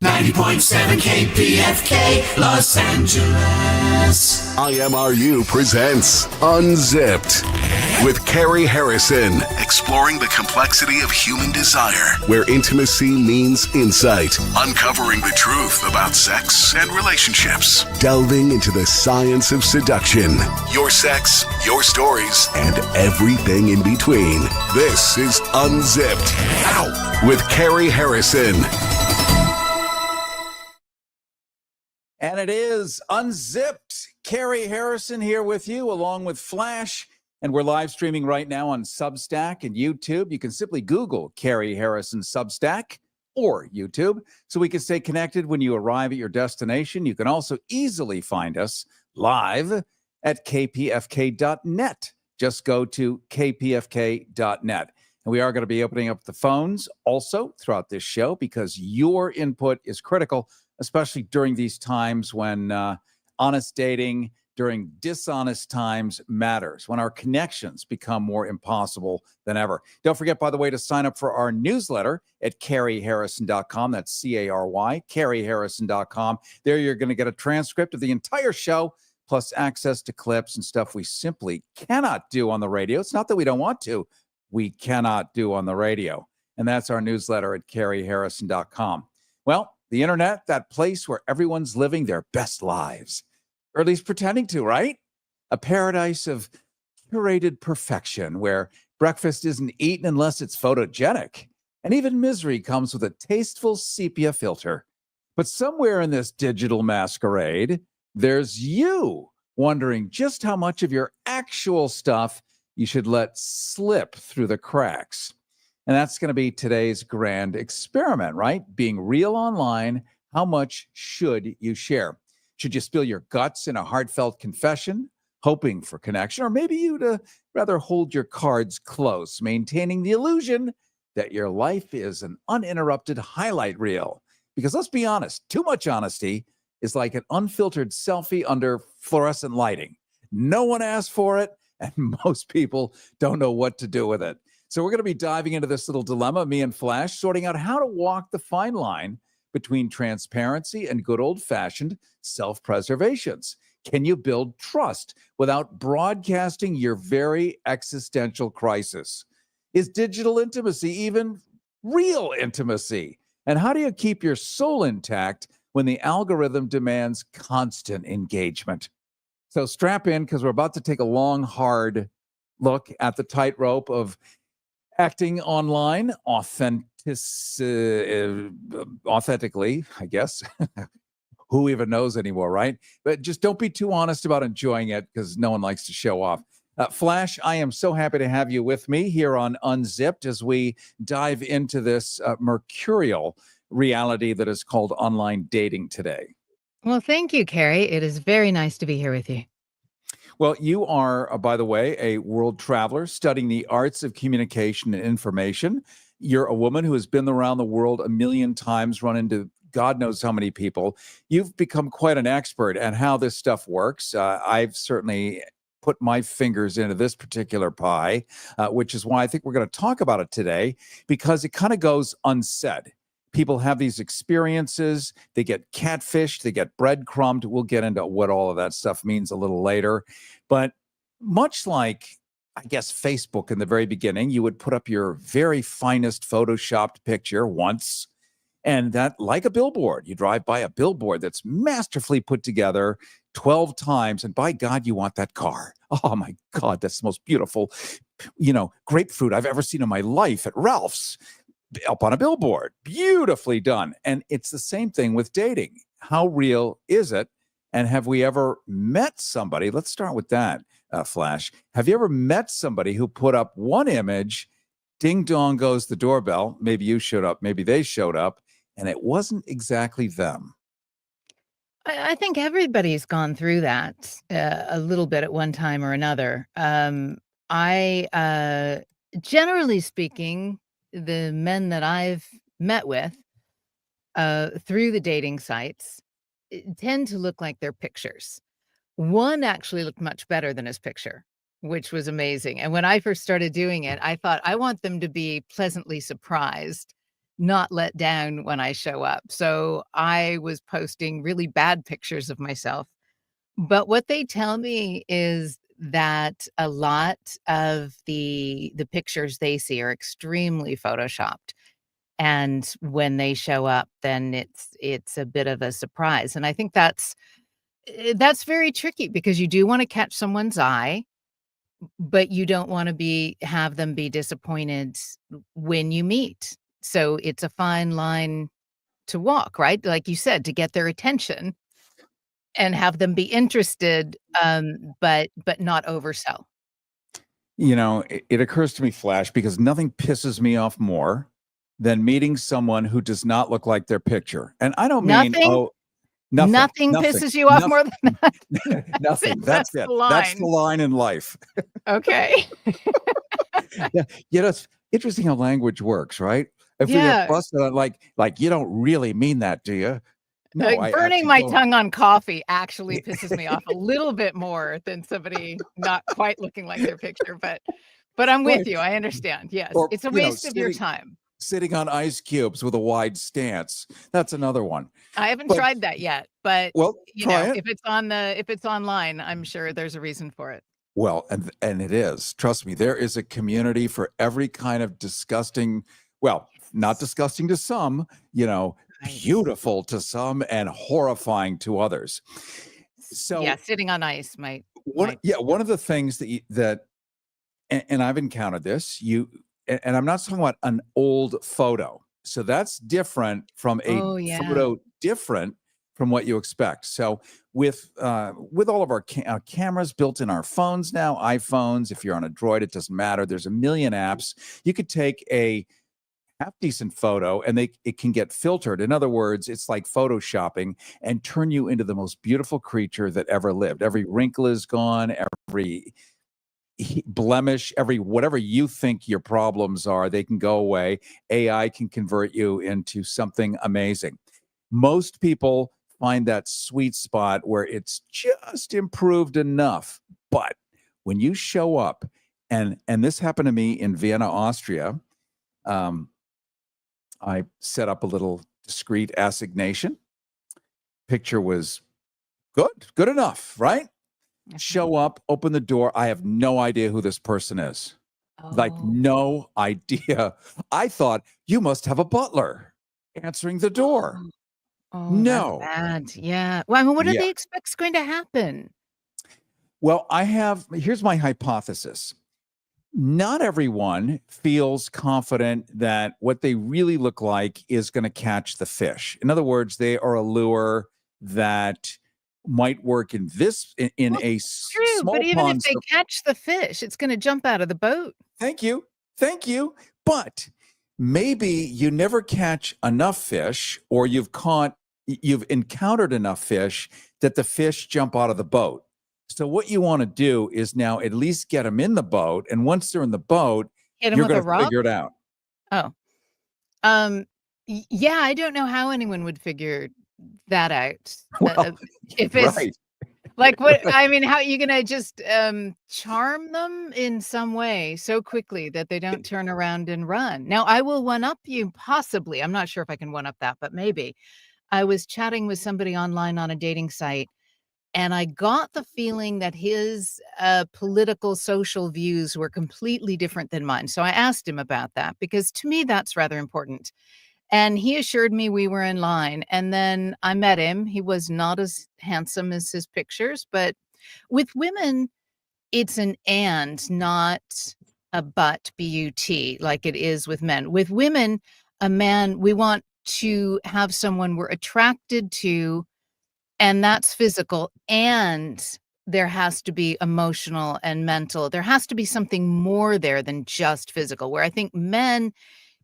90.7 KPFK, Los Angeles. IMRU presents Unzipped with Cary Harrison, exploring the complexity of human desire, where intimacy means insight, uncovering the truth about sex and relationships, delving into the science of seduction, your sex, your stories, and everything in between. This is Unzipped. Ow! With Cary Harrison. And it is Unzipped. Cary Harrison here with you, along with Flash. And we're live streaming right now on Substack and YouTube. You can simply Google Cary Harrison Substack or YouTube so we can stay connected when you arrive at your destination. You can also easily find us live at kpfk.net. Just go to kpfk.net. And we are going to be opening up the phones also throughout this show because your input is critical, especially during these times when honest dating during dishonest times matters, when our connections become more impossible than ever. Don't forget, by the way, to sign up for our newsletter at CaryHarrison.com. That's C-A-R-Y, CaryHarrison.com. There you're going to get a transcript of the entire show, plus access to clips and stuff we simply cannot do on the radio. It's not that we don't want to. We cannot do on the radio. And that's our newsletter at CaryHarrison.com. Well, the internet, that place where everyone's living their best lives, or at least pretending to, right? A paradise of curated perfection where breakfast isn't eaten unless it's photogenic. And even misery comes with a tasteful sepia filter. But somewhere in this digital masquerade, there's you wondering just how much of your actual stuff you should let slip through the cracks. And that's going to be today's grand experiment, right? Being real online, how much should you share? Should you spill your guts in a heartfelt confession, hoping for connection? Or maybe you'd rather hold your cards close, maintaining the illusion that your life is an uninterrupted highlight reel. Because let's be honest, too much honesty is like an unfiltered selfie under fluorescent lighting. No one asked for it, and most people don't know what to do with it. So we're going to be diving into this little dilemma, me and Flash, sorting out how to walk the fine line between transparency and good old-fashioned self-preservations. Can you build trust without broadcasting your very existential crisis? Is digital intimacy even real intimacy? And how do you keep your soul intact when the algorithm demands constant engagement? So strap in, because we're about to take a long, hard look at the tightrope of acting online authentically, I guess. Who even knows anymore, right? But just don't be too honest about enjoying it, because no one likes to show off. Flash, I am so happy to have you with me here on Unzipped as we dive into this mercurial reality that is called online dating today. Well, thank you, Cary. It is very nice to be here with you. Well, you are, by the way, a world traveler studying the arts of communication and information. You're a woman who has been around the world a million times, run into God knows how many people. You've become quite an expert at how this stuff works. I've certainly put my fingers into this particular pie, which is why I think we're going to talk about it today, because it kind of goes unsaid. People have these experiences, they get catfished, they get breadcrumbed. We'll get into what all of that stuff means a little later. But much like, I guess, Facebook in the very beginning, you would put up your very finest photoshopped picture once, and that, like a billboard, you drive by a billboard that's masterfully put together 12 times, and by God, you want that car. Oh my God, that's the most beautiful, grapefruit I've ever seen in my life at Ralph's. Up on a billboard, beautifully done. And it's the same thing with dating. How real is it? And have we ever met somebody? Let's start with that, Flash. Have you ever met somebody who put up one image, ding dong goes the doorbell, maybe you showed up, maybe they showed up, and it wasn't exactly them? I think everybody's gone through that a little bit at one time or another. Generally speaking, the men that I've met with through the dating sites tend to look like their pictures. One actually looked much better than his picture, which was amazing. And when I first started doing it, I thought, I want them to be pleasantly surprised not let down when I show up. So I was posting really bad pictures of myself. But what they tell me is that a lot of the pictures they see are extremely photoshopped. And when they show up, then it's a bit of a surprise. And I think that's very tricky because you do wanna catch someone's eye, but you don't wanna have them be disappointed when you meet. So it's a fine line to walk, right? Like you said, to get their attention and have them be interested, but not oversell. It occurs to me, Flash, because nothing pisses me off more than meeting someone who does not look like their picture. And I don't mean, Nothing oh, nothing, nothing nothing, pisses you off nothing, more than that. nothing. That's That's it. the That's the line. line in life. Okay. Yeah, it's interesting how language works, right? If we get Yeah. busted on like you don't really mean that, do you? No, Like, I burning actually my don't. tongue on coffee actually pisses me off a little bit more than somebody not quite looking like their picture, but I'm with Right. you, I understand, yes. Or, It's a waste of your sitting time. sitting on ice cubes with a wide stance. That's another one. I haven't But tried that yet, but, well, try it. if it's online, I'm sure there's a reason for it. Well, and it is. Trust me, there is a community for every kind of disgusting, well, not disgusting to some, Nice. beautiful to some and horrifying to others. Yeah, So sitting on ice might one of the things and I've encountered this, and I'm not talking about an old photo. So that's different from a Oh, yeah. photo, different from what you expect. So with all of our cameras built in our phones now, iPhones, if you're on a Droid, it doesn't matter. There's a million apps. You could take a half decent photo and it can get filtered. In other words, it's like photoshopping and turn you into the most beautiful creature that ever lived. Every wrinkle is gone, every blemish, every whatever you think your problems are, they can go away. AI can convert you into something amazing. Most people find that sweet spot where it's just improved enough. But when you show up, and this happened to me in Vienna, Austria, um, I set up a little discreet assignation. Picture was good enough, right? Mhm. Show up, open the door. I have no idea who this person is. Like, Oh. no idea. I thought, you must have a butler answering the door. Oh, that's No. bad, yeah. Well, I mean, what do Yeah. they expect's going to happen? Well, here's my hypothesis. Not everyone feels confident that what they really look like is going to catch the fish. In other words, they are a lure that might work in Well, a true, but small even if pond. they catch the fish, it's gonna jump out of the boat. Thank you. Thank you. But maybe you never catch enough fish, or you've encountered enough fish that the fish jump out of the boat. So what you want to do is now at least get them in the boat. And once they're in the boat, Hit him you're with going a to rock? figure it out. Oh, um, yeah, I don't know how anyone would figure that out. Well, If it's right. like, what I mean, how are you gonna just, charm them in some way so quickly that they don't turn around and run? Now, I will one up you possibly, I'm not sure if I can one up that, but maybe. I was chatting with somebody online on a dating site, and I got the feeling that his, political, social views were completely different than mine, so I asked him about that because to me, that's rather important, and he assured me we were in line, and then I met him. He was not as handsome as his pictures, but with women, it's an and, not a but, B-U-T, like it is with men. With women, a man we want to have someone we're attracted to, and that's physical, and there has to be emotional and mental. There has to be something more there than just physical, where I think men,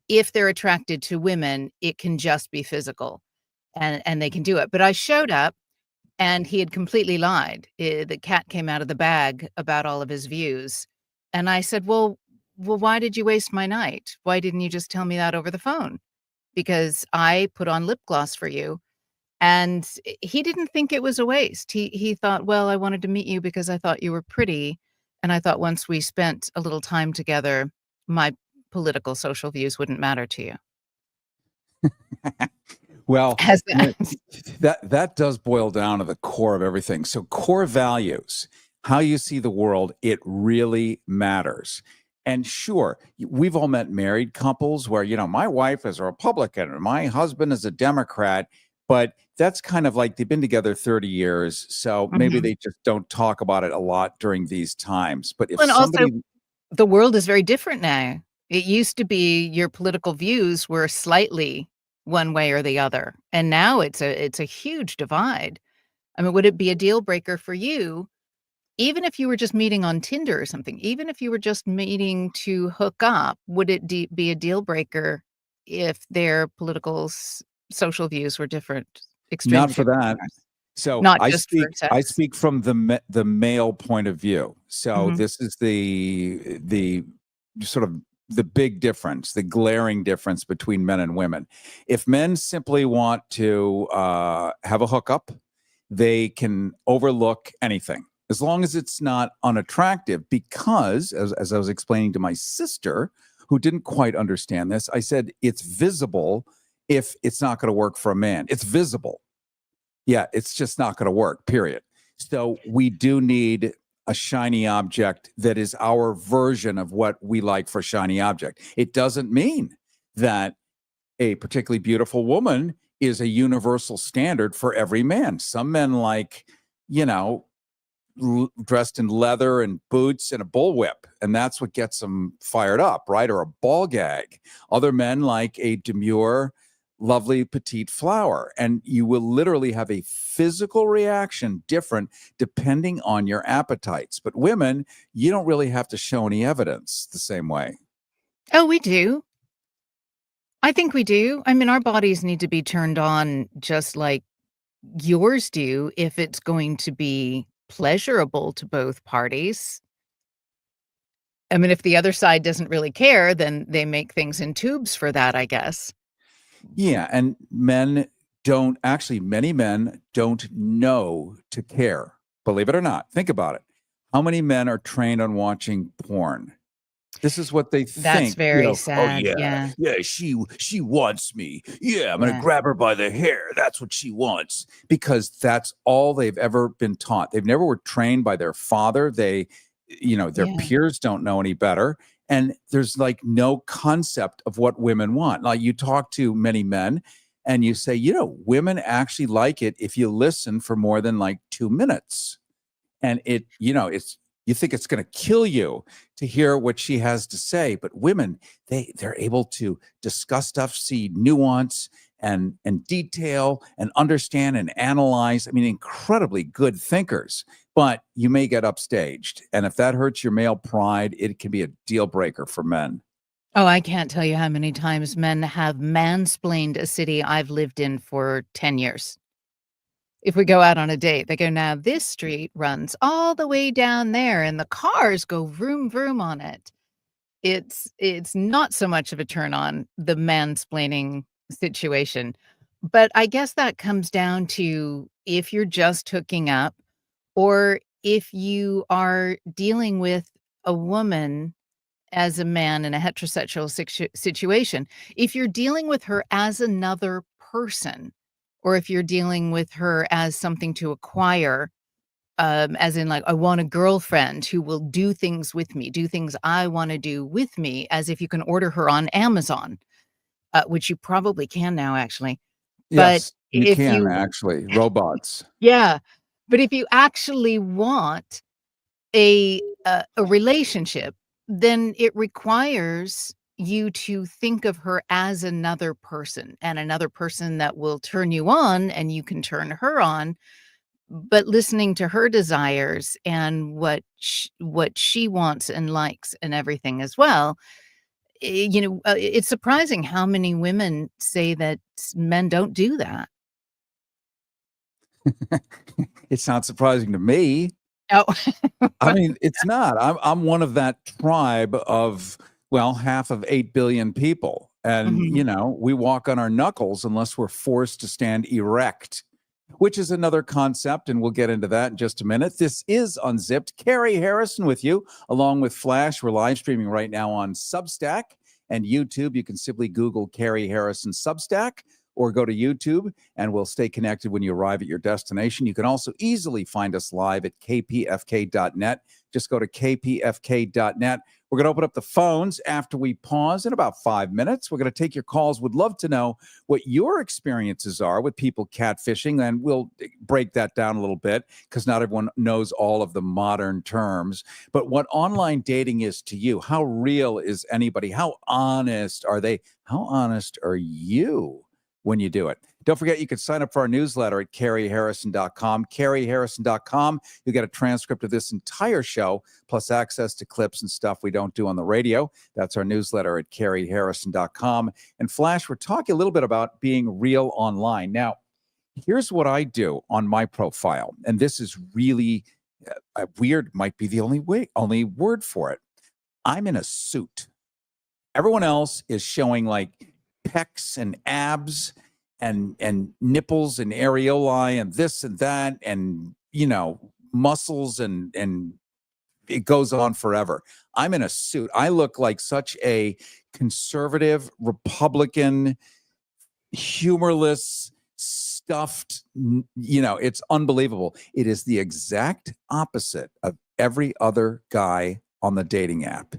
if they're attracted to women, it can just be physical, and they can do it. But I showed up, and he had completely lied. The cat came out of the bag about all of his views, and I said, "Well, why did you waste my night? Why didn't you just tell me that over the phone? Because I put on lip gloss for you." And he didn't think it was a waste. He thought, "Well, I wanted to meet you because I thought you were pretty, and I thought once we spent a little time together, my political, social views wouldn't matter to you." Well, Has that. that does boil down to the core of everything. So core values, how you see the world, it really matters. And sure, we've all met married couples where, my wife is a Republican and my husband is a Democrat, but that's kind of like they've been together 30 years. So maybe Mhm. they just don't talk about it a lot during these times. But if And also, somebody, the world is very different now. It used to be your political views were slightly one way or the other, and now it's a huge divide. I mean, would it be a deal breaker for you, even if you were just meeting on Tinder or something, even if you were just meeting to hook up, would it be a deal breaker if their political social views were different, not extremely for different that. from yours? So Not I just for speak I sex? speak from the male point of view. So Mhm. this is the sort of the big difference, the glaring difference between men and women. If men simply want to have a hookup, they can overlook anything as long as it's not unattractive. Because as I was explaining to my sister, who didn't quite understand this, I said it's visible if it's not going to work for a man. It's visible. Yeah, it's just not going to work, period. So we do need a shiny object that is our version of what we like for shiny object. It doesn't mean that a particularly beautiful woman is a universal standard for every man. Some men like, you know, dressed in leather and boots and a bullwhip, and that's what gets them fired up, right? Or a ball gag. Other men like a demure, lovely petite flower, and you will literally have a physical reaction different depending on your appetites. But women, you don't really have to show any evidence the same way. Oh, we do. I think we do. I mean, our bodies need to be turned on just like yours do if it's going to be pleasurable to both parties. I mean, if the other side doesn't really care, then they make things in tubes for that, I guess. Yeah, and men don't actually, many men don't know to care. Believe it or not. Think about it. How many men are trained on watching porn? This is what they That's think, very oh sad. yeah, Yeah. yeah, she wants me. Yeah, I'm gonna Yeah. grab her by the hair. That's what she wants. Because that's all they've ever been taught. They've never were trained by their father. Their Yeah. peers don't know any better. And there's like no concept of what women want. Like you talk to many men and you say, women actually like it if you listen for more than like 2 minutes. And it's you think it's going to kill you to hear what she has to say, but women, they're able to discuss stuff, see nuance and detail and understand and analyze. I mean, incredibly good thinkers. But you may get upstaged, and if that hurts your male pride, it can be a deal breaker for men. Oh, I can't tell you how many times men have mansplained a city I've lived in for 10 years. If we go out on a date, they go, "Now this street runs all the way down there and the cars go vroom vroom on it." It's not so much of a turn on, the mansplaining situation, but I guess that comes down to if you're just hooking up or if you are dealing with a woman as a man in a heterosexual situation. If you're dealing with her as another person, or if you're dealing with her as something to acquire, as in, like, I want a girlfriend who will do things with me, do things I wanna do with me, as if you can order her on Amazon, which you probably can now, actually. But Yes, you if can you actually. Robots. Yeah, but if you actually want a relationship, then it requires you to think of her as another person that will turn you on and you can turn her on, but listening to her desires and what she wants and likes and everything as well. It's surprising how many women say that men don't do that. It's not surprising to me. Oh. I mean, it's not. I'm one of that tribe of, well, half of 8 billion people. And, Mhm. we walk on our knuckles unless we're forced to stand erect, which is another concept. And we'll get into that in just a minute. This is Unzipped. Cary Harrison with you, along with Flash. We're live streaming right now on Substack. and YouTube. You can simply Google Cary Harrison Substack or go to YouTube, and we'll stay connected when you arrive at your destination. You can also easily find us live at kpfk.net. Just go to kpfk.net. We're going to open up the phones after we pause in about 5 minutes. We're going to take your calls. Would love to know what your experiences are with people catfishing, and we'll break that down a little bit because not everyone knows all of the modern terms. But what online dating is to you, how real is anybody? How honest are they? How honest are you when you do it? Don't forget, you can sign up for our newsletter at caryharrison.com. caryharrison.com. You get a transcript of this entire show, plus access to clips and stuff we don't do on the radio. That's our newsletter at caryharrison.com. And Flash, we're talking a little bit about being real online. Now, here's what I do on my profile, and this is really weird, might be the only word for it. I'm in a suit. Everyone else is showing like pecs and abs and nipples and areolae and this and that and, muscles and it goes on forever. I'm in a suit. I look like such a conservative, Republican, humorless, stuffed, it's unbelievable. It is the exact opposite of every other guy on the dating app.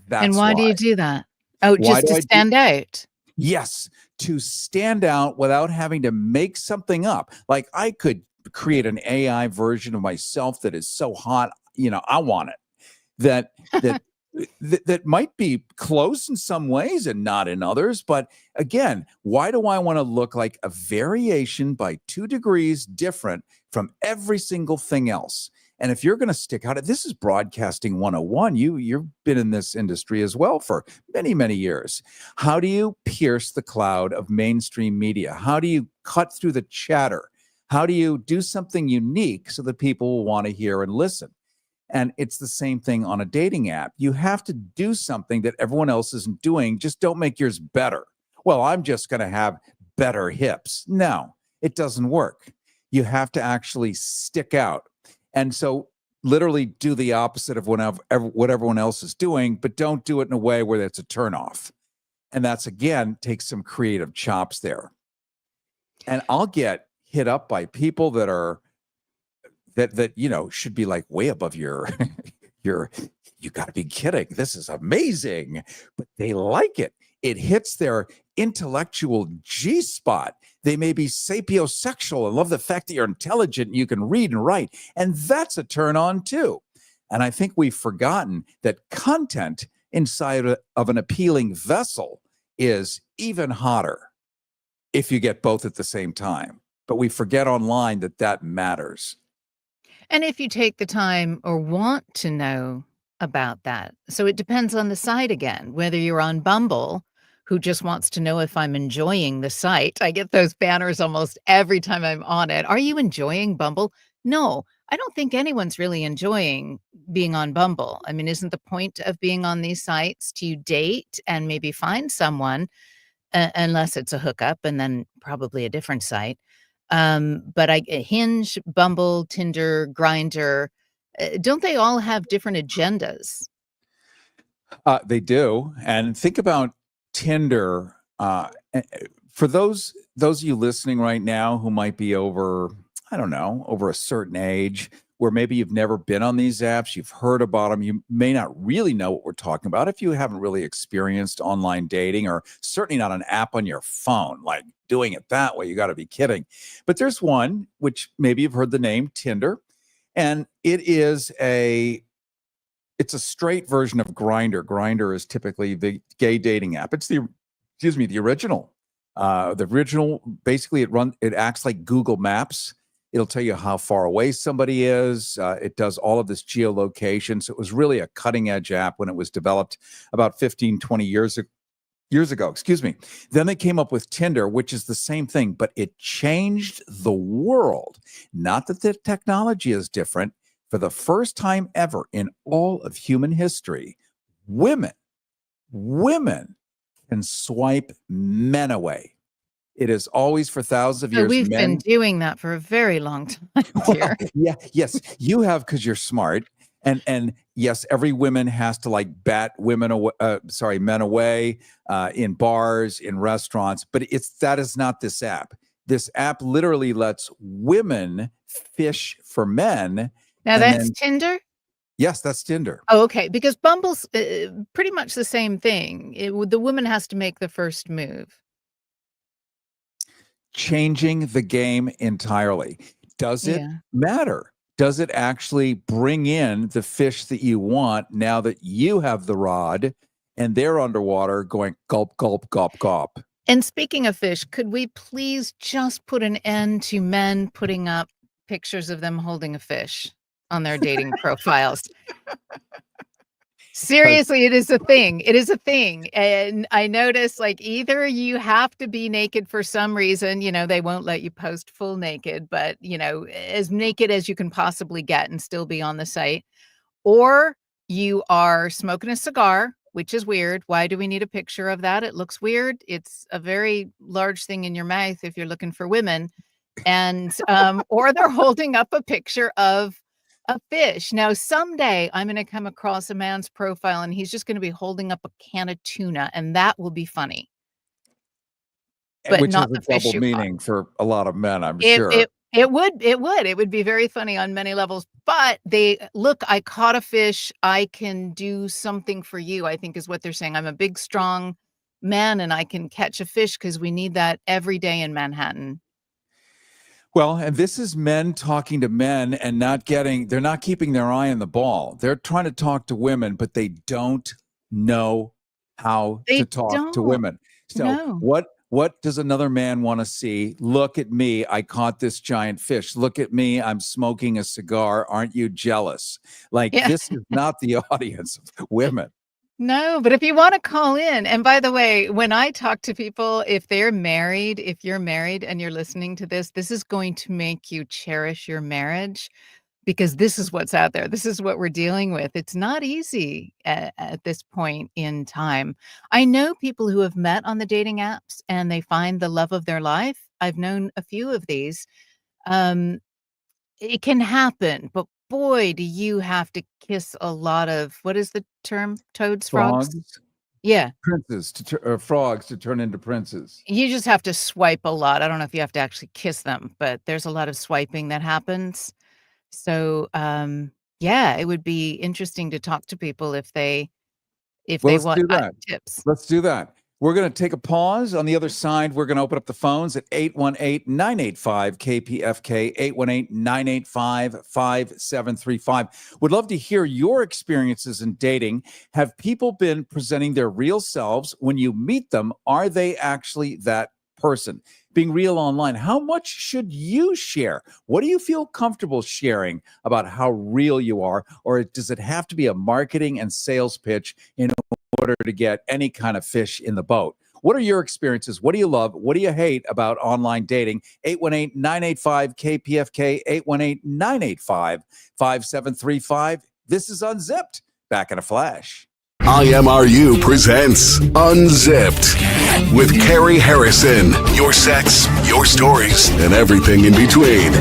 And why do you do that? Oh, just to stand out. Yes, to stand out without having to make something up. Like I could create an AI version of myself that is so hot, I want it. That might be close in some ways and not in others. But again, why do I want to look like a variation by 2 degrees different from every single thing else? And if you're going to stick out, this is broadcasting 101. You've been in this industry as well for many, many years. How do you pierce the cloud of mainstream media? How do you cut through the chatter? How do you do something unique so that people will want to hear and listen? And it's the same thing on a dating app. You have to do something that everyone else isn't doing. Just don't make yours better. Well, I'm just going to have better hips. No, it doesn't work. You have to actually stick out. And so literally do the opposite of what everyone else is doing, but don't do it in a way where that's a turnoff. And that's, again, takes some creative chops there. And I'll get hit up by people that are, that should be like way above you got to be kidding. This is amazing. But they like it. It hits their intellectual G-spot. They may be sapiosexual and love the fact that you're intelligent and you can read and write. And that's a turn on too. And I think we've forgotten that content inside of an appealing vessel is even hotter if you get both at the same time. But we forget online that matters. And if you take the time or want to know about that. So it depends on the site again, whether you're on Bumble, who just wants to know if I'm enjoying the site. I get those banners almost every time I'm on it. Are you enjoying Bumble? No, I don't think anyone's really enjoying being on Bumble. I mean, isn't the point of being on these sites to date and maybe find someone, unless it's a hookup and then probably a different site. But Hinge, Bumble, Tinder, Grindr, don't they all have different agendas? They do. And think about Tinder. For those of you listening right now who might be over a certain age, where maybe you've never been on these apps, you've heard about them, you may not really know what we're talking about if you haven't really experienced online dating, or certainly not an app on your phone, like doing it that way. You got to be kidding. But there's one, which maybe you've heard the name, Tinder, and it's a straight version of Grindr. Grindr is typically the gay dating app. It's the original. The original, basically it acts like Google Maps. It'll tell you how far away somebody is. It does all of this geolocation. So it was really a cutting edge app when it was developed about 15, 20 years ago. Then they came up with Tinder, which is the same thing, but it changed the world. Not that the technology is different. For the first time ever in all of human history, women can swipe men away. It is always for thousands of years. We've been doing that for a very long time, dear. Yes, you have, because you're smart. And yes, every woman has to like bat men away in bars, in restaurants, but that is not this app. This app literally lets women fish for men, Now and that's then Tinder? yes, that's Tinder. Oh, okay, because Bumble's, pretty much the same thing. The woman has to make the first move. Changing the game entirely. Does it Yeah. matter? Does it actually bring in the fish that you want now that you have the rod and they're underwater going gulp, gulp, gulp, gulp? And speaking of fish, could we please just put an end to men putting up pictures of them holding a fish on their dating profiles? Seriously, it is a thing. It is a thing. And I notice like either you have to be naked for some reason, they won't let you post full naked, but as naked as you can possibly get and still be on the site, or you are smoking a cigar, which is weird. Why do we need a picture of that? It looks weird. It's a very large thing in your mouth if you're looking for women. And or they're holding up a picture of a fish. Now, someday I'm going to come across a man's profile and he's just going to be holding up a can of tuna, and that will be funny, but Which has not a the fish double you caught. meaning for a lot of men, I'm It sure. it it would be very funny on many levels, but look, I caught a fish, I can do something for you, I think is what they're saying. I'm a big, strong man, and I can catch a fish because we need that every day in Manhattan. Well, and this is men talking to men and they're not keeping their eye on the ball. They're trying to talk to women, but they don't know how to They talk to don't. women. So No. what does another man want to see? Look at me. I caught this giant fish. Look at me. I'm smoking a cigar. Aren't you jealous? Like Yeah. this is not the audience of women. No, but if you wanna call in, and by the way, when I talk to people, if if you're married and you're listening to this is going to make you cherish your marriage, because this is what's out there. This is what we're dealing with. It's not easy at this point in time. I know people who have met on the dating apps and they find the love of their life. I've known a few of these. Um, it can happen, but boy, do you have to kiss a lot of what is the term? Toads, frogs? Frogs, Yeah. frogs to turn into princes. You just have to swipe a lot. I don't know if you have to actually kiss them, but there's a lot of swiping that happens. So, yeah, it would be interesting to talk to people if Well, they let's want do that. tips. Let's do that. We're going to take a pause. On the other side, we're going to open up the phones at 818-985-KPFK, 818-985-5735. Would love to hear your experiences in dating. Have people been presenting their real selves when you meet them? Are they actually that person? Being real online, how much should you share? What do you feel comfortable sharing about how real you are? Or does it have to be a marketing and sales pitch in order to get any kind of fish in the boat? What are your experiences? What do you love? What do you hate about online dating? 818-985-KPFK, 818-985-5735. This is Unzipped. Back in a flash. IMRU presents Unzipped with Cary Harrison. Your sex, your stories, and everything in between.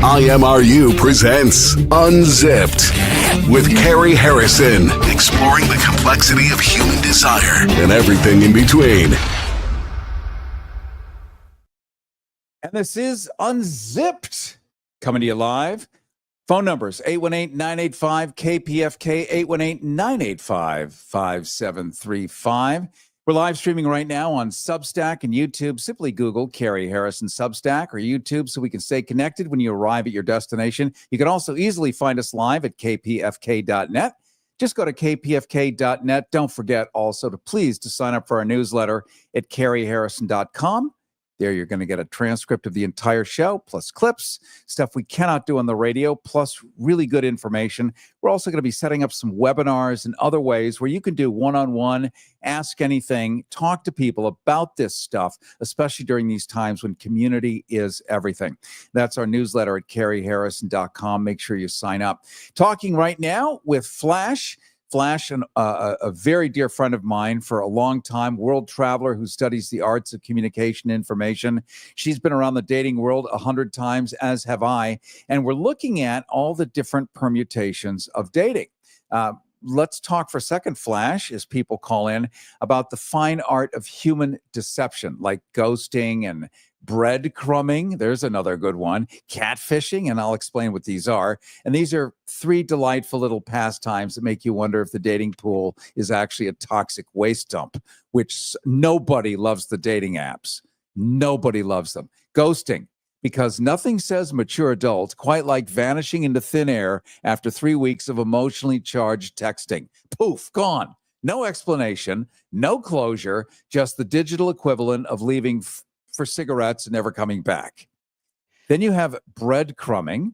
IMRU presents Unzipped with Cary Harrison, exploring the complexity of human desire and everything in between. And this is Unzipped, coming to you live. Phone numbers, 818-985-KPFK, 818-985-5735. We're live streaming right now on Substack and YouTube. Simply Google Cary Harrison Substack or YouTube so we can stay connected when you arrive at your destination. You can also easily find us live at kpfk.net. Just go to kpfk.net. Don't forget also to sign up for our newsletter at caryharrison.com. There you're going to get a transcript of the entire show, plus clips, stuff we cannot do on the radio, plus really good information. We're also going to be setting up some webinars and other ways where you can do one-on-one, ask anything, talk to people about this stuff, especially during these times when community is everything. That's our newsletter at caryharrison.com. Make sure you sign up. Talking right now with Flash, a very dear friend of mine for a long time, world traveler who studies the arts of communication information. She's been around the dating world 100 times, as have I, and we're looking at all the different permutations of dating. Let's talk for a second, Flash, as people call in, about the fine art of human deception, like ghosting and breadcrumbing. There's another good one. Catfishing, and I'll explain what these are. And these are three delightful little pastimes that make you wonder if the dating pool is actually a toxic waste dump, which nobody loves the dating apps. Nobody loves them. Ghosting, because nothing says mature adult quite like vanishing into thin air after 3 weeks of emotionally charged texting. Poof, gone. No explanation, no closure, just the digital equivalent of leaving for cigarettes and never coming back. Then you have breadcrumbing,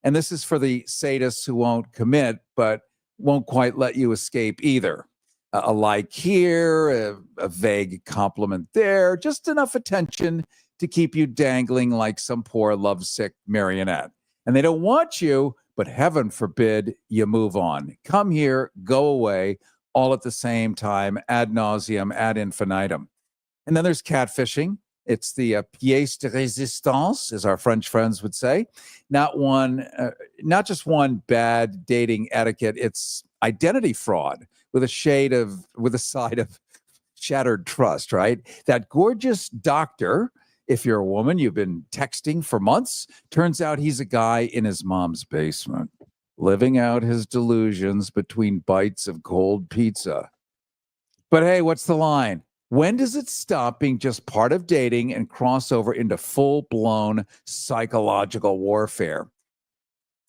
and this is for the sadists who won't commit but won't quite let you escape either. A like here, a vague compliment there, just enough attention to keep you dangling like some poor lovesick marionette. And they don't want you, but heaven forbid you move on. Come here, go away, all at the same time, ad nauseum, ad infinitum. And then there's catfishing. It's the pièce de résistance, as our French friends would say. Not just one bad dating etiquette. It's identity fraud with a side of shattered trust, right? That gorgeous doctor, if you're a woman, you've been texting for months. Turns out he's a guy in his mom's basement, living out his delusions between bites of cold pizza. But hey, what's the line? When does it stop being just part of dating and cross over into full-blown psychological warfare?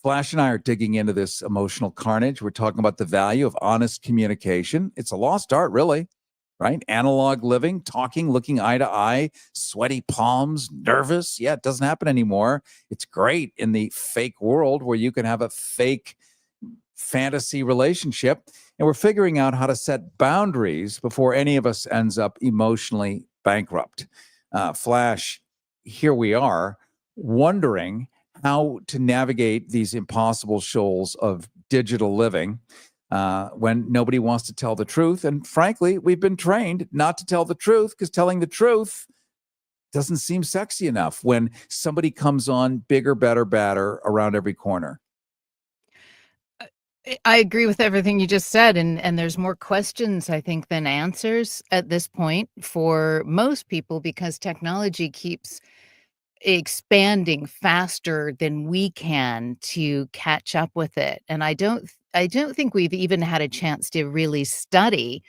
Flash and I are digging into this emotional carnage. We're talking about the value of honest communication. It's a lost art, really, right? Analog living, talking, looking eye to eye, sweaty palms, nervous. Yeah, it doesn't happen anymore. It's great in the fake world where you can have a fake fantasy relationship. And we're figuring out how to set boundaries before any of us ends up emotionally bankrupt. Flash, here we are wondering how to navigate these impossible shoals of digital living when nobody wants to tell the truth. And frankly, we've been trained not to tell the truth because telling the truth doesn't seem sexy enough when somebody comes on bigger, better, badder around every corner. I agree with everything you just said, and there's more questions, I think, than answers at this point for most people because technology keeps expanding faster than we can to catch up with it. And I don't think we've even had a chance to really study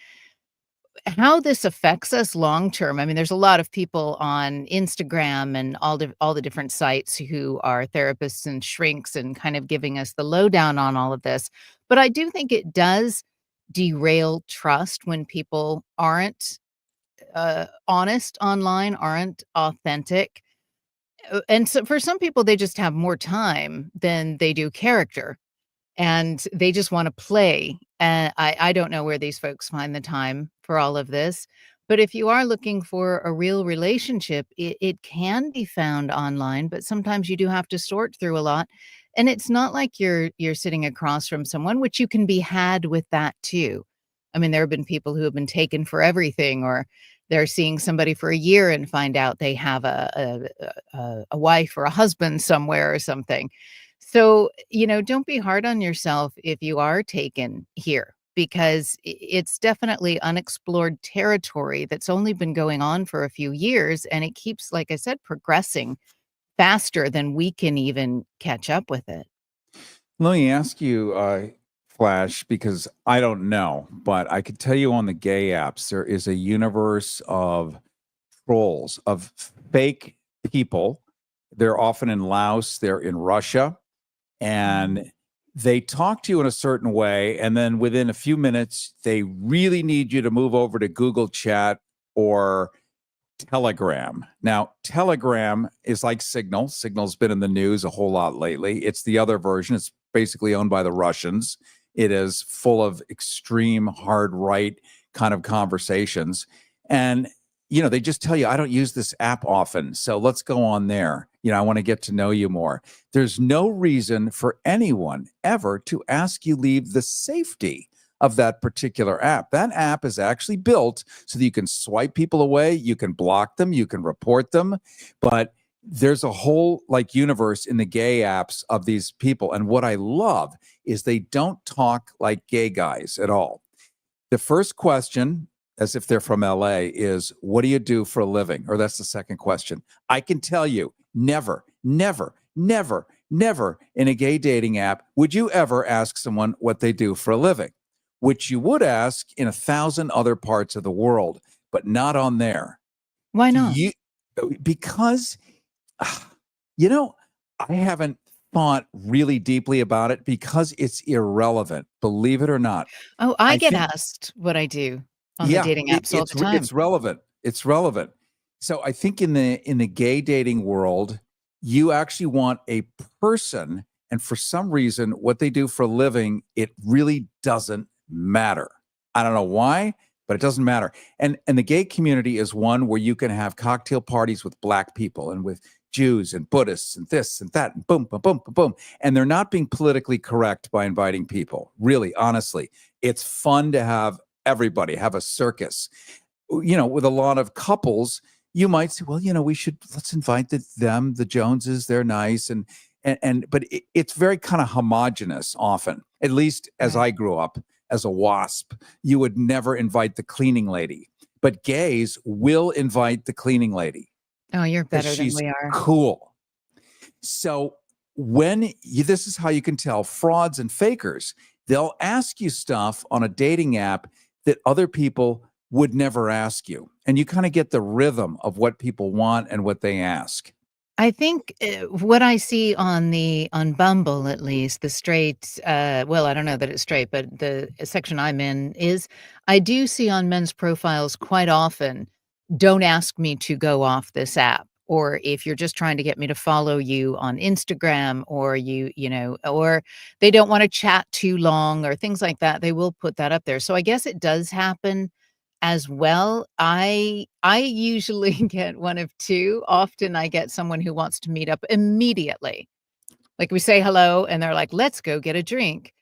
how this affects us long term. I mean, there's a lot of people on Instagram and all the different sites who are therapists and shrinks and kind of giving us the lowdown on all of this. But I do think it does derail trust when people aren't honest online, aren't authentic. And so for some people, they just have more time than they do character and they just want to play. And I don't know where these folks find the time for all of this. But if you are looking for a real relationship, it can be found online, but sometimes you do have to sort through a lot. And it's not like you're sitting across from someone, which you can be had with that too. I mean, there have been people who have been taken for everything, or they're seeing somebody for a year and find out they have a wife or a husband somewhere or something. So, don't be hard on yourself if you are taken here, because it's definitely unexplored territory that's only been going on for a few years, and it keeps, like I said, progressing faster than we can even catch up with it. Let me ask you, Flash, because I don't know, but I could tell you on the gay apps, there is a universe of trolls, of fake people. They're often in Laos, they're in Russia, and they talk to you in a certain way. And then within a few minutes, they really need you to move over to Google Chat or Telegram. Now, Telegram is like Signal. Signal's been in the news a whole lot lately. It's the other version. It's basically owned by the Russians. It is full of extreme hard right kind of conversations. And, they just tell you, I don't use this app often, so let's go on there. I want to get to know you more. There's no reason for anyone ever to ask you leave the safety of that particular app. That app is actually built so that you can swipe people away, you can block them, you can report them, but there's a whole universe in the gay apps of these people. And what I love is they don't talk like gay guys at all. The first question, as if they're from LA, is, what do you do for a living? Or that's the second question. I can tell you, never, never, never, never in a gay dating app would you ever ask someone what they do for a living, which you would ask in 1,000 other parts of the world, but not on there. Why not? Because, I haven't thought really deeply about it because it's irrelevant, believe it or not. Oh, I I get think, asked what I do on the dating apps all the time. it's relevant. It's relevant. So I think in the gay dating world, you actually want a person, and for some reason, what they do for a living, it really doesn't matter. I don't know why, but it doesn't matter. And the gay community is one where you can have cocktail parties with Black people and with Jews and Buddhists and this and that and boom, boom, boom, boom, boom. And they're not being politically correct by inviting people. Really, honestly, it's fun to have everybody have a circus. With a lot of couples, you might say, well, let's invite the Joneses. They're nice. But it's very kind of homogenous often, at least as I grew up as a WASP. You would never invite the cleaning lady, but gays will invite the cleaning lady. Oh, you're better than She's we are. cool. So this is how you can tell frauds and fakers. They'll ask you stuff on a dating app that other people would never ask you. And you kind of get the rhythm of what people want and what they ask. I think what I see on Bumble, at least the straight, well, I don't know that it's straight, but the section I'm in is, I do see on men's profiles quite often, don't ask me to go off this app. Or if you're just trying to get me to follow you on Instagram, or or they don't want to chat too long or things like that, they will put that up there. So I guess it does happen as well. I usually get one of two. Often I get someone who wants to meet up immediately. Like, we say hello and they're like, let's go get a drink.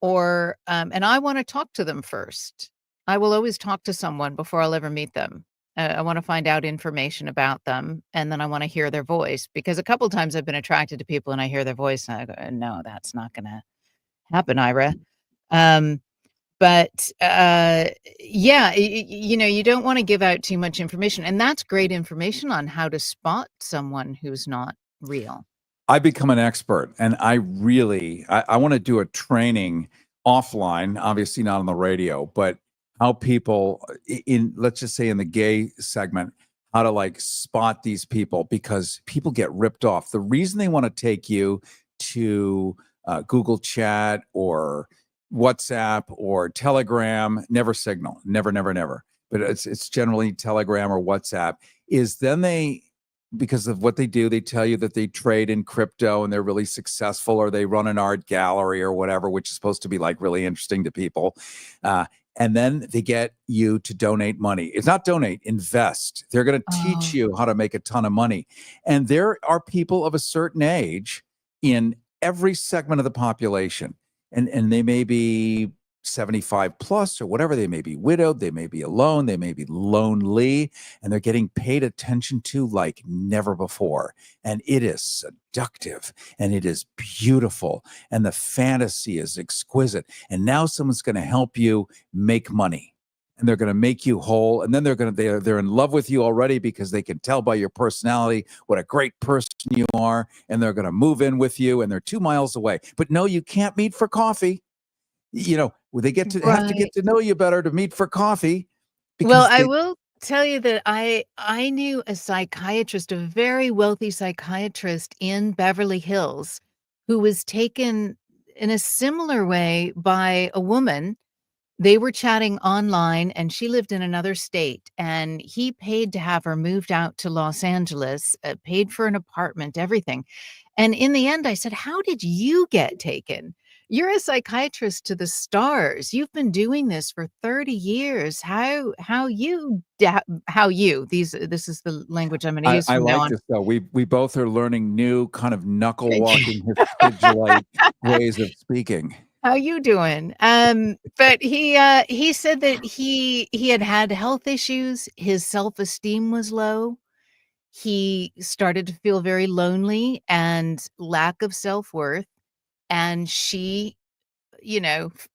Or and I want to talk to them first. I will always talk to someone before I'll ever meet them. I want to find out information about them, and then I want to hear their voice, because a couple times I've been attracted to people and I hear their voice and I go, no, that's not going to happen, Ira. But, yeah, you don't wanna give out too much information, and that's great information on how to spot someone who's not real. I become an expert, and I want to do a training offline, obviously not on the radio, but how people let's just say in the gay segment, how to spot these people, because people get ripped off. The reason they want to take you to Google Chat or WhatsApp or Telegram, never Signal, never, never, never, but it's generally Telegram or WhatsApp, is then because of what they do, they tell you that they trade in crypto and they're really successful, or they run an art gallery or whatever, which is supposed to be really interesting to people. And then they get you to donate money. It's not donate, invest. They're going to teach you how to make a ton of money. And there are people of a certain age in every segment of the population. And they may be 75 plus or whatever. They may be widowed, they may be alone, they may be lonely, and they're getting paid attention to like never before. And it is seductive and it is beautiful and the fantasy is exquisite. And now someone's going to help you make money. And they're going to make you whole, and then they're in love with you already because they can tell by your personality what a great person you are, and they're going to move in with you, and they're 2 miles away. But no, you can't meet for coffee. They have to get Right. to know you better to meet for coffee Well, because I will tell you that I knew a psychiatrist, a very wealthy psychiatrist in Beverly Hills, who was taken in a similar way by a woman. They were chatting online, and she lived in another state, and he paid to have her moved out to Los Angeles, paid for an apartment, everything. And in the end, I said, "How did you get taken? You're a psychiatrist to the stars. You've been doing this for 30 years. This is the language I'm gonna use I from now like on." this though. We both are learning new kind of knuckle walking hypnagilite ways of speaking. How you doing? But he said that he had health issues, his self-esteem was low, he started to feel very lonely and lack of self-worth, and she,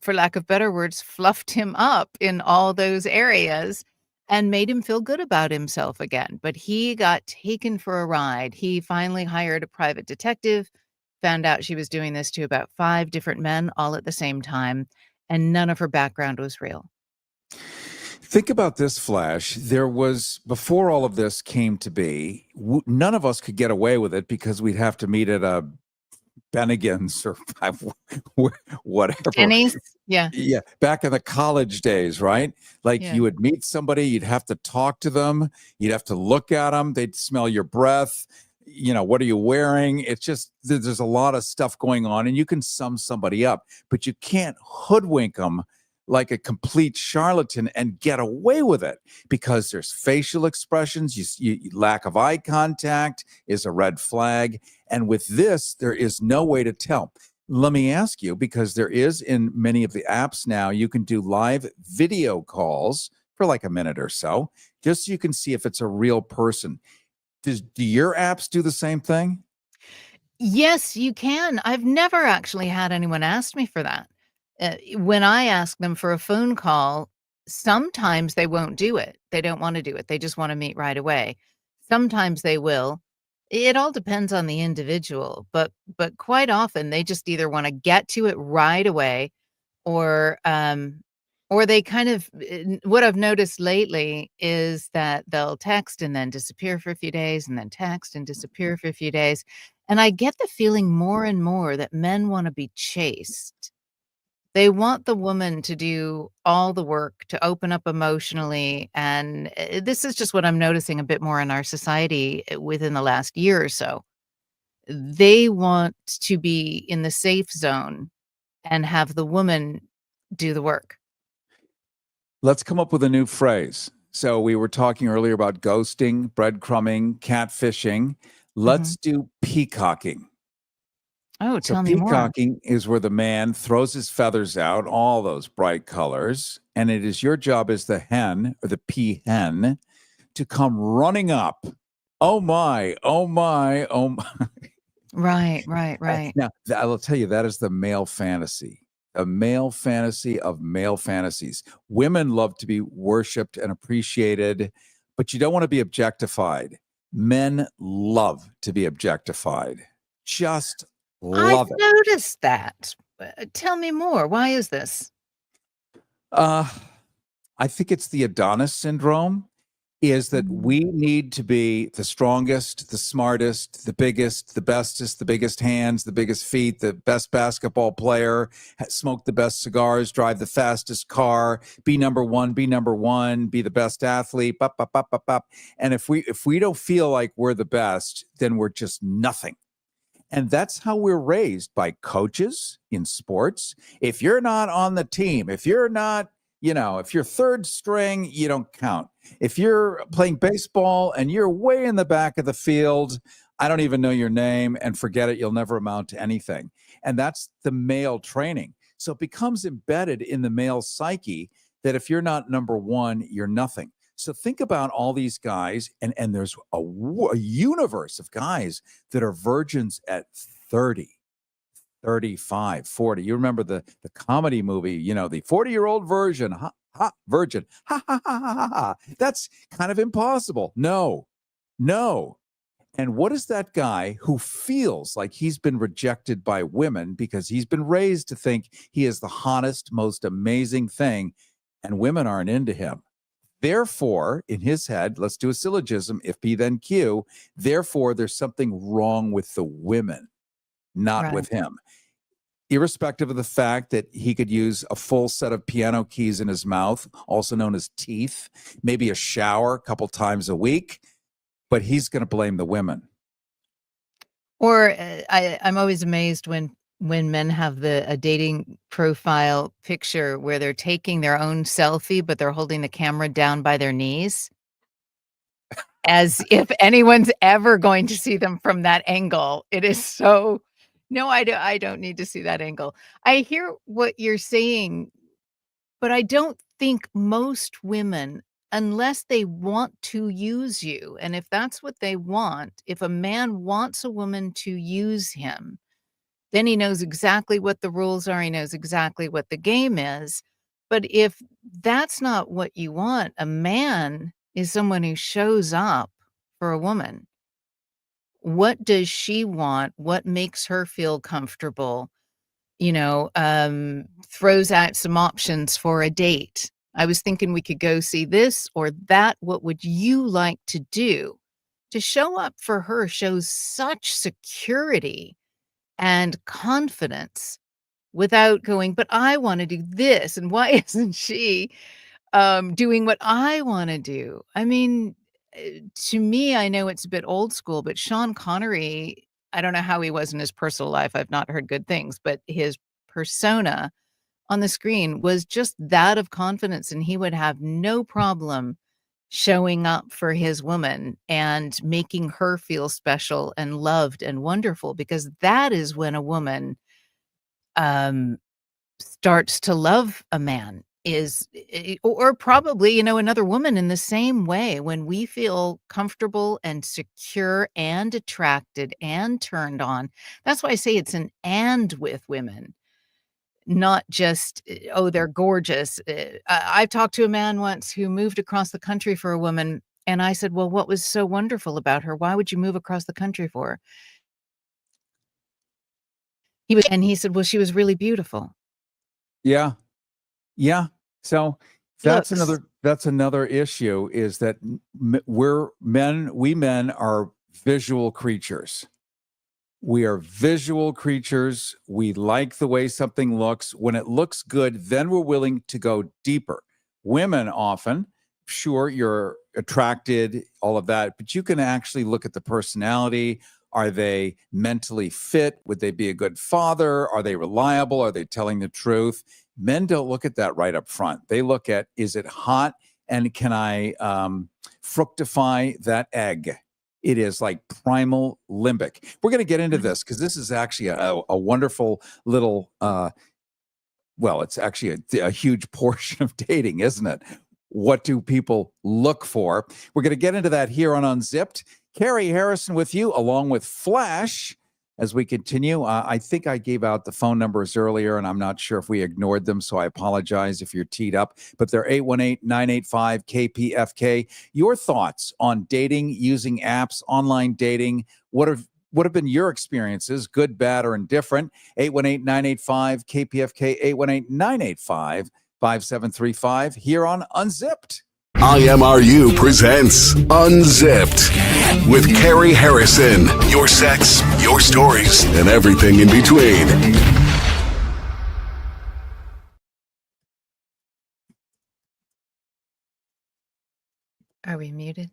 for lack of better words, fluffed him up in all those areas and made him feel good about himself again. But he got taken for a ride. He finally hired a private detective, found out she was doing this to about 5 different men all at the same time, and none of her background was real. Think about this, Flash. There was, before all of this came to be, none of us could get away with it because we'd have to meet at a Bennigan's or whatever. Denny's? Yeah, Yeah, back in the college days, right? Like yeah. you would meet somebody, you'd have to talk to them, you'd have to look at them, they'd smell your breath. What are you wearing? It's just there's a lot of stuff going on, and you can sum somebody up, but you can't hoodwink them like a complete charlatan and get away with it because there's facial expressions. Lack of eye contact is a red flag, and with this, there is no way to tell. Let me ask you, because there is in many of the apps now, you can do live video calls for like a minute or so, just so you can see if it's a real person. Do your apps do the same thing? Yes, you can. I've never actually had anyone ask me for that. When I ask them for a phone call, sometimes they won't do it. They don't wanna do it. They just wanna meet right away. Sometimes they will. It all depends on the individual, but quite often, they just either wanna get to it right away or, or they kind of what I've noticed lately is that they'll text and then disappear for a few days and then text and disappear for a few days, and I get the feeling more and more that men wanna be chased. They want the woman to do all the work, to open up emotionally, and, this is just what I'm noticing a bit more in our society, within the last year or so. They want to be in the safe zone and have the woman do the work. Let's come up with a new phrase. So we were talking earlier about ghosting, breadcrumbing, catfishing. Mhm. Let's do peacocking. Oh, So tell me more. peacocking is where the man throws his feathers out, all those bright colors, and it is your job as the hen or the peahen to come running up. Oh my, oh my, oh my. Right, right, right. Now, I will tell you, that is the male fantasy, a male fantasy of male fantasies. Women love to be worshiped and appreciated, but you don't want to be objectified. Men love to be objectified, just I've love it. noticed that. Tell me more. Why is this? Uh, I think it's the Adonis syndrome. Is that Mm. we need to be the strongest, the smartest, the biggest, the bestest, the biggest hands, the biggest feet, the best basketball player, smoke the best cigars, drive the fastest car, be number one, be the best athlete, bop, bop, bop, bop, bop. And if we don't feel like we're the best, then we're just nothing. And that's how we're raised by coaches in sports. If you're not on the team, if you're not, if you're third string, you don't count. If you're playing baseball and you're way in the back of the field, I don't even know your name and forget it. You'll never amount to anything. And that's the male training. So it becomes embedded in the male psyche that if you're not number one, you're nothing. So think about all these guys, and there's a universe of guys that are virgins at 30, 35, 40. You remember the comedy movie, the 40-year-old virgin, virgin. Ha, ha, ha, ha, ha, ha. That's kind of impossible. No, no. And what is that guy who feels like he's been rejected by women because he's been raised to think he is the hottest, most amazing thing, and women aren't into him? Therefore, in his head, let's do a syllogism, if P then Q, therefore there's something wrong with the women, not Right. with him. Irrespective of the fact that he could use a full set of piano keys in his mouth, also known as teeth, maybe a shower a couple times a week, but he's going to blame the women. Or I'm always amazed when men have a dating profile picture where they're taking their own selfie, but they're holding the camera down by their knees, as if anyone's ever going to see them from that angle. It is so no, I don't need to see that angle. I hear what you're saying, but I don't think most women, unless they want to use you, and if that's what they want, if a man wants a woman to use him, then he knows exactly what the rules are, he knows exactly what the game is. But if that's not what you want, a man is someone who shows up for a woman. What does she want? What makes her feel comfortable? Throws out some options for a date. I was thinking we could go see this or that. What would you like to do? To show up for her shows such security and confidence without going, but I want to do this. And why isn't she doing what I want to do? I mean, to me, I know it's a bit old school, but Sean Connery, I don't know how he was in his personal life. I've not heard good things, but his persona on the screen was just that of confidence. And he would have no problem showing up for his woman and making her feel special and loved and wonderful, because that is when a woman um, starts to love a man or probably, another woman in the same way. When we feel comfortable and secure and attracted and turned on, that's why I say it's an and with women, not just, oh, they're gorgeous. I've talked to a man once who moved across the country for a woman, and I said, well, what was so wonderful about her? Why would you move across the country for her? He said, well, she was really beautiful. Yeah. Yeah. So that's Looks. another issue, is that we men are visual creatures. We are visual creatures. We like the way something looks. When it looks good, then we're willing to go deeper. Women often, sure, you're attracted, all of that, but you can actually look at the personality. Are they mentally fit? Would they be a good father? Are they reliable? Are they telling the truth? Men don't look at that right up front. They look at, is it hot? And can I fructify that egg? It is like primal limbic. We're going to get into this because this is actually a wonderful little, well, it's actually a huge portion of dating, isn't it? What do people look for? We're going to get into that here on Unzipped. Cary Harrison with you, along with Flash, as we continue. I think I gave out the phone numbers earlier, and I'm not sure if we ignored them, so I apologize if you're teed up. But they're 818-985-KPFK. Your thoughts on dating, using apps, online dating. What have been your experiences, good, bad, or indifferent? 818-985-KPFK, 818-985-5735, here on Unzipped. IMRU presents Unzipped with Cary Harrison. Your sex, your stories, and everything in between. Are we muted?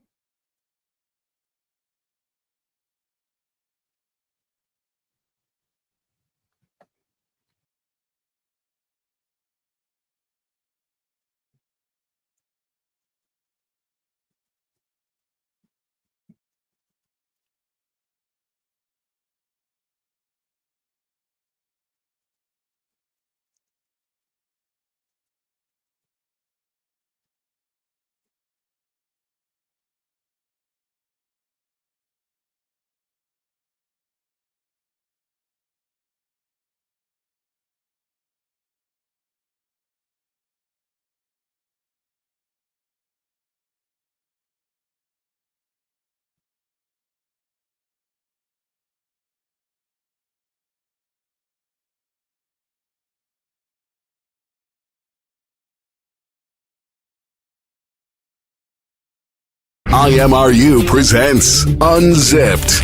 IMRU presents Unzipped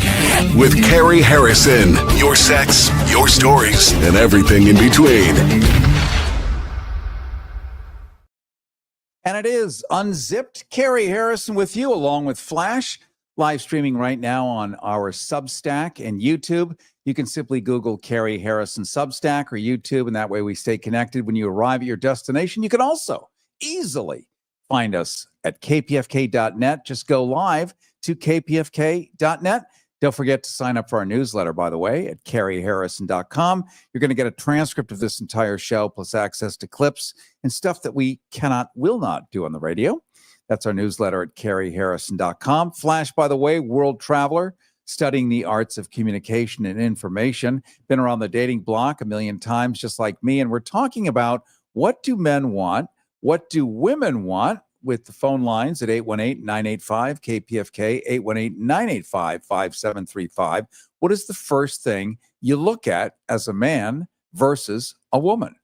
with Cary Harrison. Your sex, your stories, and everything in between. And it is Unzipped. Cary Harrison with you, along with Flash, live streaming right now on our Substack and YouTube. You can simply Google Cary Harrison Substack or YouTube, and that way we stay connected when you arrive at your destination. You can also easily find us at kpfk.net. Just go live to kpfk.net. Don't forget to sign up for our newsletter, by the way, at caryharrison.com. You're going to get a transcript of this entire show, plus access to clips and stuff that we will not do on the radio. That's our newsletter at caryharrison.com. Flash, by the way, world traveler, studying the arts of communication and information. Been around the dating block a million times, just like me. And we're talking about, what do men want? What do women want? With the phone lines at 818-985-KPFK, 818-985-5735. What is the first thing you look at as a man versus a woman?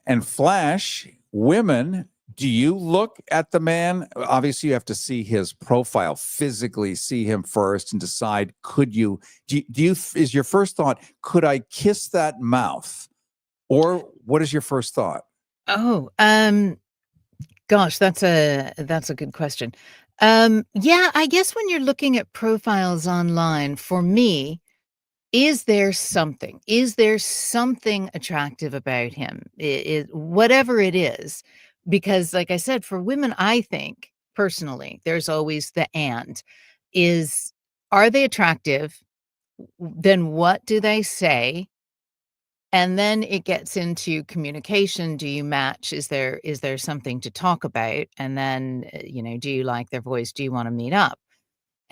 And Flash, women, do you look at the man? Obviously, you have to see his profile, physically see him first and decide, is your first thought, could I kiss that mouth? Or what is your first thought? Oh, gosh, that's a good question. Yeah, I guess when you're looking at profiles online, for me, is there something attractive about him? Whatever it is, because like I said, for women, I think personally, there's always the are they attractive? Then what do they say? And then it gets into communication. Do you match? Is there something to talk about? And then, do you like their voice? Do you want to meet up?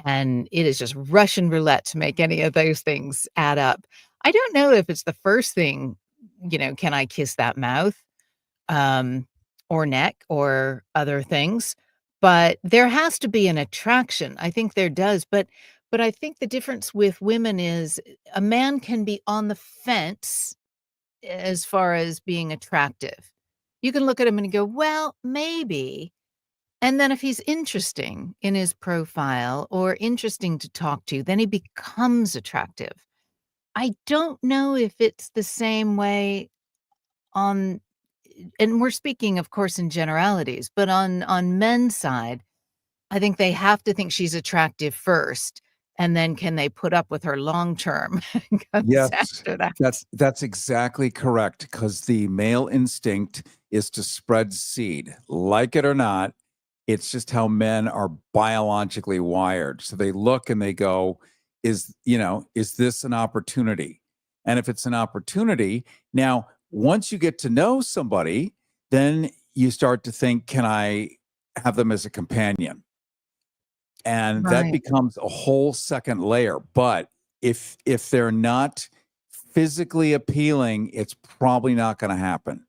And it is just Russian roulette to make any of those things add up. I don't know if it's the first thing, can I kiss that mouth, or neck or other things? But there has to be an attraction. I think there does. But I think the difference with women is a man can be on the fence as far as being attractive. You can look at him and go, well, maybe. And then if he's interesting in his profile or interesting to talk to, then he becomes attractive. I don't know if it's the same way and we're speaking, of course, in generalities, but on men's side, I think they have to think she's attractive first. And then can they put up with her long term? Yes, after that. that's exactly correct, because the male instinct is to spread seed. Like it or not, it's just how men are biologically wired. So they look and they go, is this an opportunity? And if it's an opportunity, now, once you get to know somebody, then you start to think, can I have them as a companion? And that Right. becomes a whole second layer. But if they're not physically appealing, it's probably not going to happen.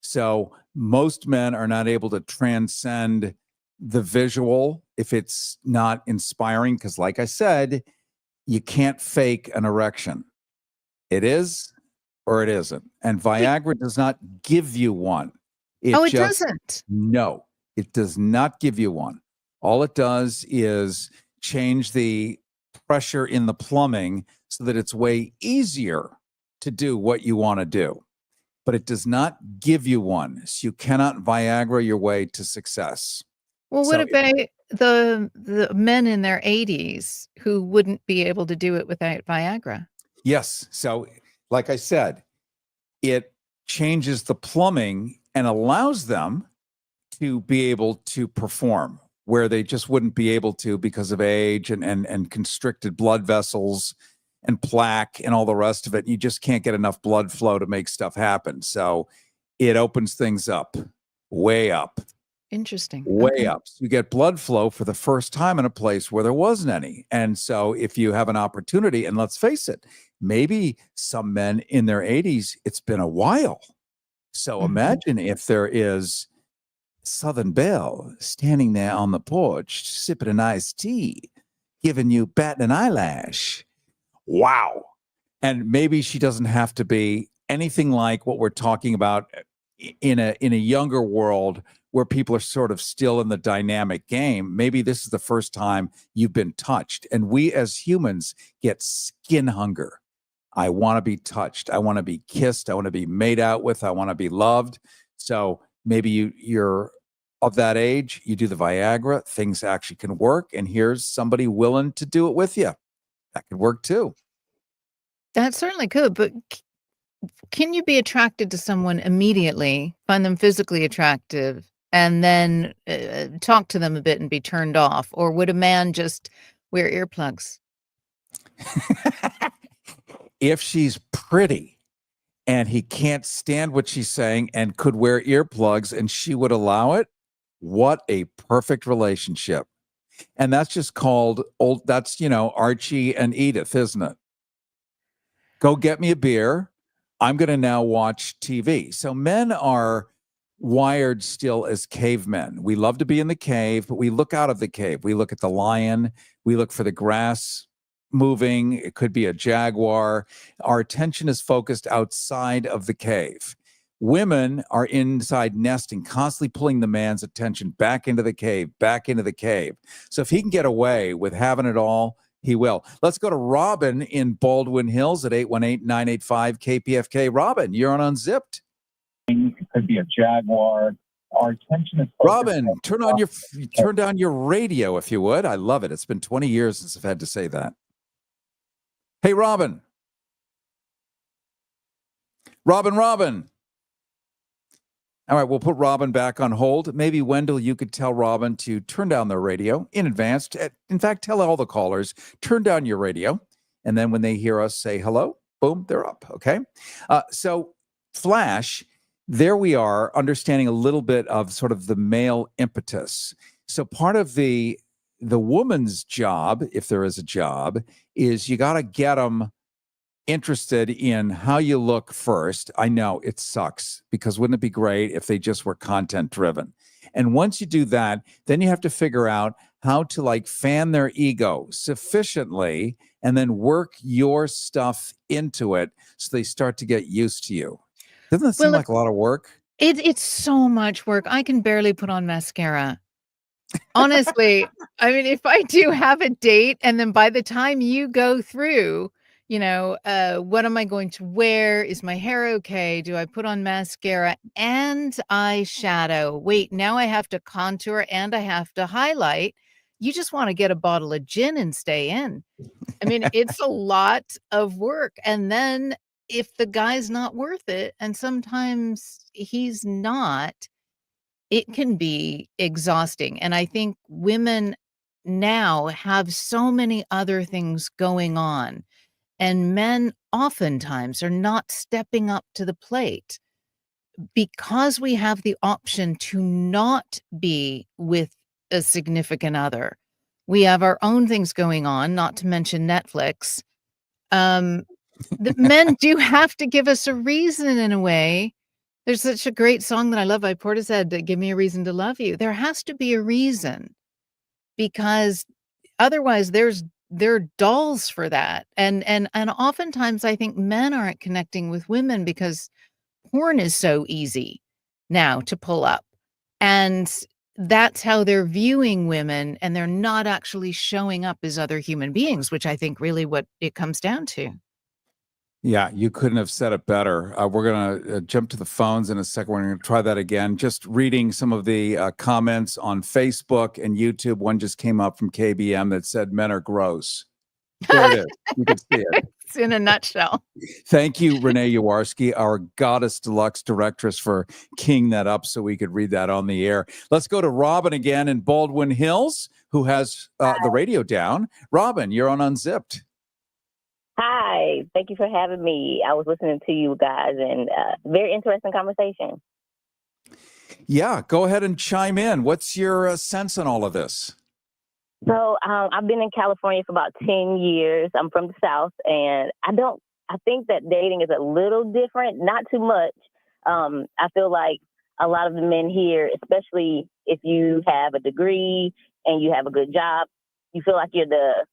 So most men are not able to transcend the visual if it's not inspiring, because like I said, you can't fake an erection. It is or it isn't. And Viagra does not give you one. It doesn't. No, it does not give you one. All it does is change the pressure in the plumbing so that it's way easier to do what you want to do. But it does not give you one. So you cannot Viagra your way to success. Well, what about the men in their 80s who wouldn't be able to do it without Viagra? Yes. So, like I said, it changes the plumbing and allows them to be able to perform where they just wouldn't be able to because of age and constricted blood vessels and plaque and all the rest of it. You just can't get enough blood flow to make stuff happen. So it opens things up, way up. Interesting. Way Okay. up. So you get blood flow for the first time in a place where there wasn't any. And so if you have an opportunity, and let's face it, maybe some men in their 80s, it's been a while. So imagine if there is Southern Belle standing there on the porch, sipping an iced tea, giving you batting an eyelash. Wow. And maybe she doesn't have to be anything like what we're talking about in a younger world where people are sort of still in the dynamic game. Maybe this is the first time you've been touched. And we as humans get skin hunger. I want to be touched. I want to be kissed. I want to be made out with. I want to be loved. So maybe you're of that age, you do the Viagra, things actually can work. And here's somebody willing to do it with you. That could work too. That certainly could, but can you be attracted to someone immediately, find them physically attractive, and then talk to them a bit and be turned off? Or would a man just wear earplugs? If she's pretty and he can't stand what she's saying and could wear earplugs and she would allow it, what a perfect relationship. And that's just called old. That's, Archie and Edith, isn't it? Go get me a beer. I'm going to now watch TV. So men are wired still as cavemen. We love to be in the cave, but we look out of the cave. We look at the lion. We look for the grass moving. It could be a jaguar. Our attention is focused outside of the cave. Women are inside nesting, constantly pulling the man's attention back into the cave, back into the cave. So if he can get away with having it all, he will. Let's go to Robin in Baldwin Hills at 818-985-KPFK. Robin, you're on Unzipped. It could be a jaguar. Our attention is Robin, turn down your radio if you would. I love it. It's been 20 years since I've had to say that. Hey, Robin. Robin. All right, we'll put Robin back on hold. Maybe, Wendell, you could tell Robin to turn down their radio in advance. In fact, tell all the callers, turn down your radio. And then when they hear us say hello, boom, they're up, okay? So, Flash, there we are, understanding a little bit of sort of the male impetus. So part of the woman's job, if there is a job, is you got to get them interested in how you look first. I know it sucks, because wouldn't it be great if they just were content driven? And once you do that, then you have to figure out how to fan their ego sufficiently and then work your stuff into it so they start to get used to you. Doesn't that seem like a lot of work? It's so much work. I can barely put on mascara. Honestly, I mean, if I do have a date and then by the time you go through, what am I going to wear? Is my hair okay? Do I put on mascara and eyeshadow? Wait, now I have to contour and I have to highlight. You just want to get a bottle of gin and stay in. I mean, it's a lot of work. And then if the guy's not worth it, and sometimes he's not, it can be exhausting. And I think women now have so many other things going on, and men oftentimes are not stepping up to the plate because we have the option to not be with a significant other. We have our own things going on, not to mention Netflix. The men do have to give us a reason in a way. There's such a great song that I love by Portishead, "Give Me a Reason to Love You." There has to be a reason, because otherwise there are dolls for that. And oftentimes I think men aren't connecting with women because porn is so easy now to pull up. And that's how they're viewing women, and they're not actually showing up as other human beings, which I think really what it comes down to. Yeah, you couldn't have said it better. We're going to jump to the phones in a second. We're going to try that again. Just reading some of the comments on Facebook and YouTube. One just came up from KBM that said men are gross. There it is. You can see it. It's in a nutshell. Thank you, Renee Yawarski, our Goddess Deluxe directress, for keying that up so we could read that on the air. Let's go to Robin again in Baldwin Hills, who has the radio down. Robin, you're on Unzipped. Hi, thank you for having me. I was listening to you guys, and very interesting conversation. Yeah, go ahead and chime in. What's your sense on all of this? So I've been in California for about 10 years. I'm from the South, and I think that dating is a little different, not too much. I feel like a lot of the men here, especially if you have a degree and you have a good job, you feel like you're the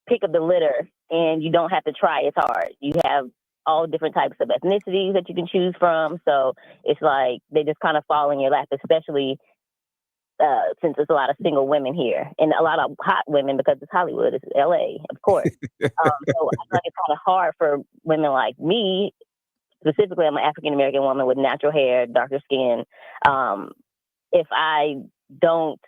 pick of the litter and you don't have to try as hard. You have all different types of ethnicities that you can choose from. So it's like they just kind of fall in your lap, especially since there's a lot of single women here and a lot of hot women because it's Hollywood, it's LA, of course. So I feel like it's kind of hard for women like me. Specifically, I'm an African-American woman with natural hair, darker skin. If I don't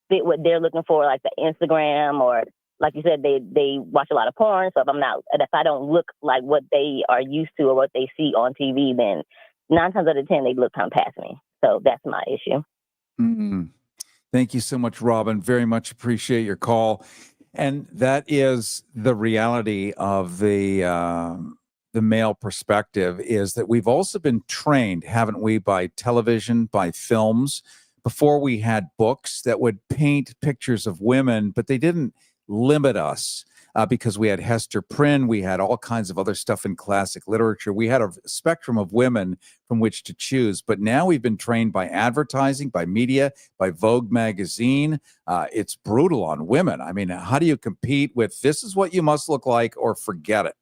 fit what they're looking for, like the Instagram, or like you said, they watch a lot of porn. So if I don't look like what they are used to or what they see on TV, then 9 times out of 10, they look kind of past me. So that's my issue. Mm-hmm. Thank you so much, Robin. Very much appreciate your call. And that is the reality of the male perspective, is that we've also been trained, haven't we, by television, by films. Before we had books that would paint pictures of women, but they didn't limit us because we had Hester Prynne, we had all kinds of other stuff in classic literature. We had a spectrum of women from which to choose, but now we've been trained by advertising, by media, by Vogue magazine. It's brutal on women. I mean, how do you compete with this is what you must look like or forget it?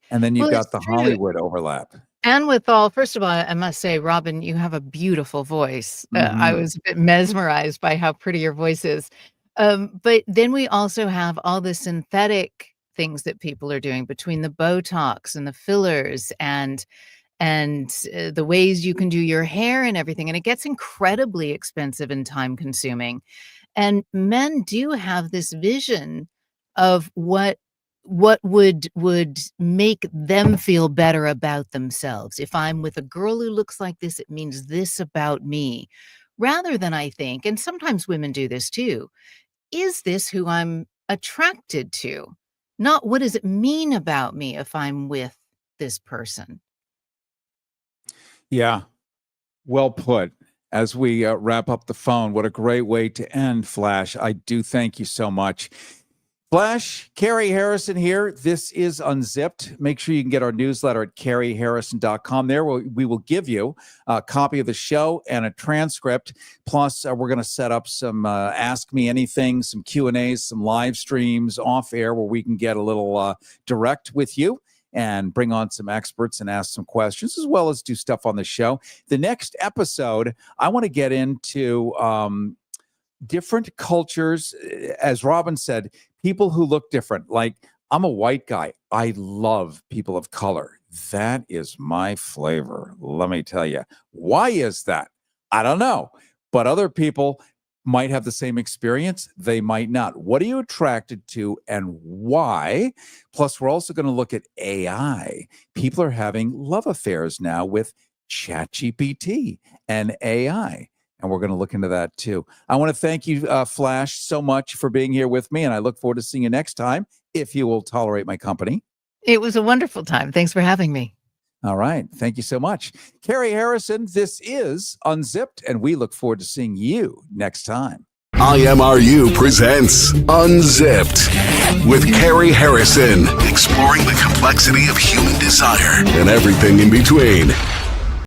And then you've got the Hollywood overlap. And with all, first of all, I must say, Robin, you have a beautiful voice. I was a bit mesmerized by how pretty your voice is. But then we also have all the synthetic things that people are doing between the Botox and the fillers and the ways you can do your hair and everything. And it gets incredibly expensive and time consuming. And men do have this vision of what would make them feel better about themselves. If I'm with a girl who looks like this, it means this about me. Rather than, I think, and sometimes women do this too, is this who I'm attracted to? Not what does it mean about me if I'm with this person? Yeah, well put. As we wrap up the phone, what a great way to end, Flash. I do thank you so much. Flash, Cary Harrison here. This is Unzipped. Make sure you can get our newsletter at caryharrison.com. There we will give you a copy of the show and a transcript. Plus, we're going to set up some Ask Me Anything, some Q&As, some live streams off air where we can get a little direct with you and bring on some experts and ask some questions, as well as do stuff on the show. The next episode, I want to get into different cultures. As Robin said, people who look different. Like, I'm a white guy. I love people of color. That is my flavor. Let me tell you. Why is that? I don't know. But other people might have the same experience. They might not. What are you attracted to and why? Plus, we're also going to look at AI. People are having love affairs now with ChatGPT and AI. And we're going to look into that too. I want to thank you, Flash, so much for being here with me. And I look forward to seeing you next time, if you will tolerate my company. It was a wonderful time. Thanks for having me. All right. Thank you so much. Cary Harrison, this is Unzipped, and we look forward to seeing you next time. IMRU presents Unzipped with Cary Harrison, exploring the complexity of human desire and everything in between.